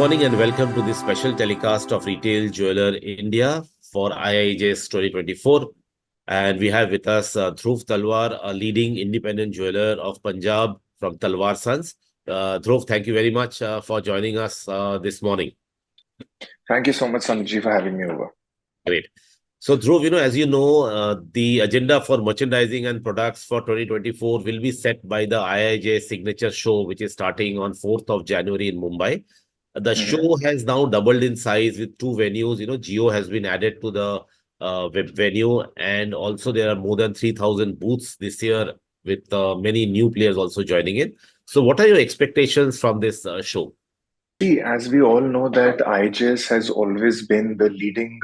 morning and welcome to this special telecast of Retail Jeweler India for IIJS 2024. And we have with us Dhruv Talwar, a leading independent jeweler of Punjab from Talwarsons. Dhruv, thank you very much for joining us this morning. Thank you so much, Sanji, for having me over. Great. So, Dhruv, as you know, the agenda for merchandising and products for 2024 will be set by the IIJS Signature show, which is starting on 4th of January in Mumbai. The show has now doubled in size with two venues. Geo has been added to the venue, and also there are more than 3,000 booths this year with many new players also joining in. So what are your expectations from this show? See, as we all know that IIJS has always been the leading,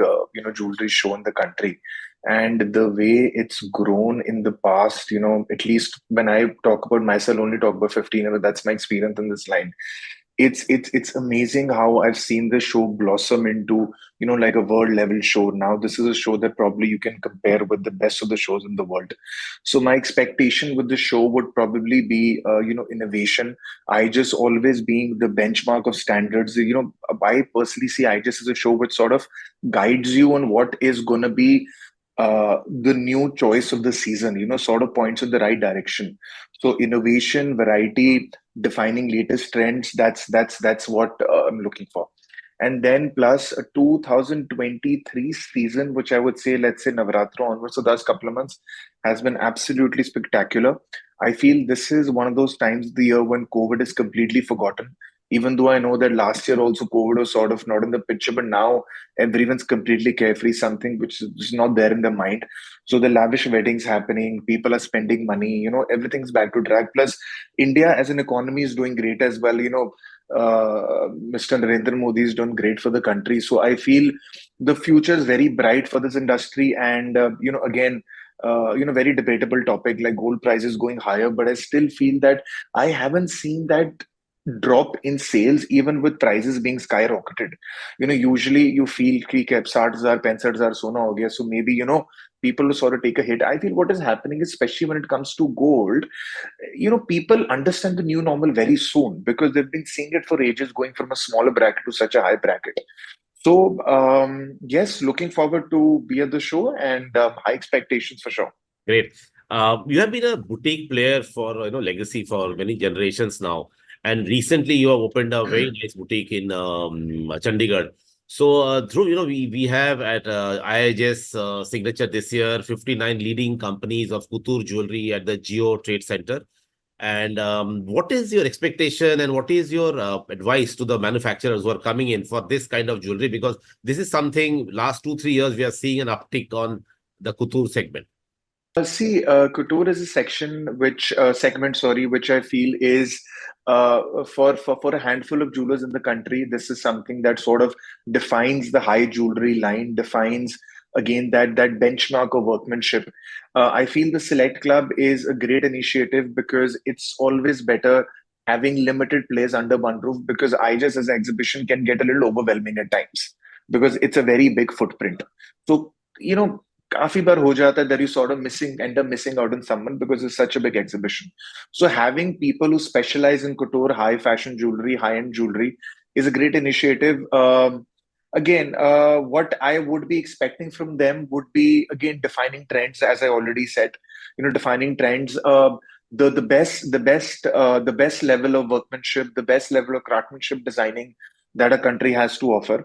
jewelry show in the country. And the way it's grown in the past, at least when I talk about myself, only talk about 15, that's my experience in this line. It's amazing how I've seen the show blossom into, like a world level show. Now this is a show that probably you can compare with the best of the shows in the world. So my expectation with the show would probably be, innovation. I just always being the benchmark of standards. I personally see I just as a show which sort of guides you on what is going to be the new choice of the season, sort of points in the right direction. So innovation, variety, defining latest trends, that's what I'm looking for. And then plus a 2023 season, which I would say, let's say Navratra onwards, so that's a couple of months, has been absolutely spectacular. I feel this is one of those times of the year when COVID is completely forgotten. Even though I know that last year also COVID was sort of not in the picture, but now everyone's completely carefree, something which is not there in their mind. So the lavish weddings happening, people are spending money, everything's back to track. Plus, India as an economy is doing great as well. Mr. Narendra Modi is doing great for the country. So I feel the future is very bright for this industry. And, again, very debatable topic like gold prices going higher, but I still feel that I haven't seen that drop in sales even with prices being skyrocketed. Usually you feel कि 60,000 65,000 सोना हो गया, so maybe people will sort of take a hit. I feel what is happening, especially when it comes to gold, people understand the new normal very soon because they've been seeing it for ages, going from a smaller bracket to such a high bracket. So yes, looking forward to be at the show and high expectations for sure. Great. You have been a boutique player for legacy for many generations now. And recently, you have opened a very nice boutique in Chandigarh. So, Dhruv, we have at IIJS Signature this year 59 leading companies of couture jewelry at the Geo Trade Center. And what is your expectation and what is your advice to the manufacturers who are coming in for this kind of jewelry? Because this is something last 2-3 years we are seeing an uptick on the couture segment. See, couture is a segment, sorry, which I feel is for a handful of jewelers in the country. This is something that sort of defines the high jewelry line, defines again that benchmark of workmanship. I feel the Select Club is a great initiative because it's always better having limited players under one roof because I just as an exhibition can get a little overwhelming at times because it's a very big footprint. So, काफी बार हो जाता है that you sort of end up missing out on someone because it's such a big exhibition. So having people who specialize in couture, high fashion jewelry, high end jewelry is a great initiative. Again, what I would be expecting from them would be again defining trends, as I already said. Defining trends. The best level of workmanship, the best level of craftsmanship designing that a country has to offer.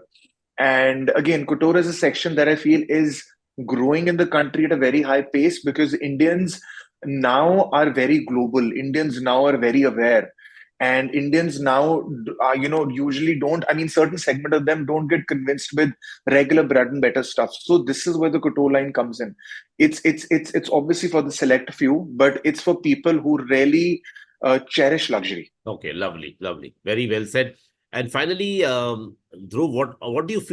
And again, couture is a section that I feel is growing in the country at a very high pace because Indians now are very global. Indians now are very aware. And Indians now, usually don't, I mean, certain segment of them don't get convinced with regular bread and butter stuff. So this is where the couture line comes in. It's obviously for the select few, but it's for people who really cherish luxury. Okay, lovely, lovely. Very well said. And finally, Dhruv, what do you feel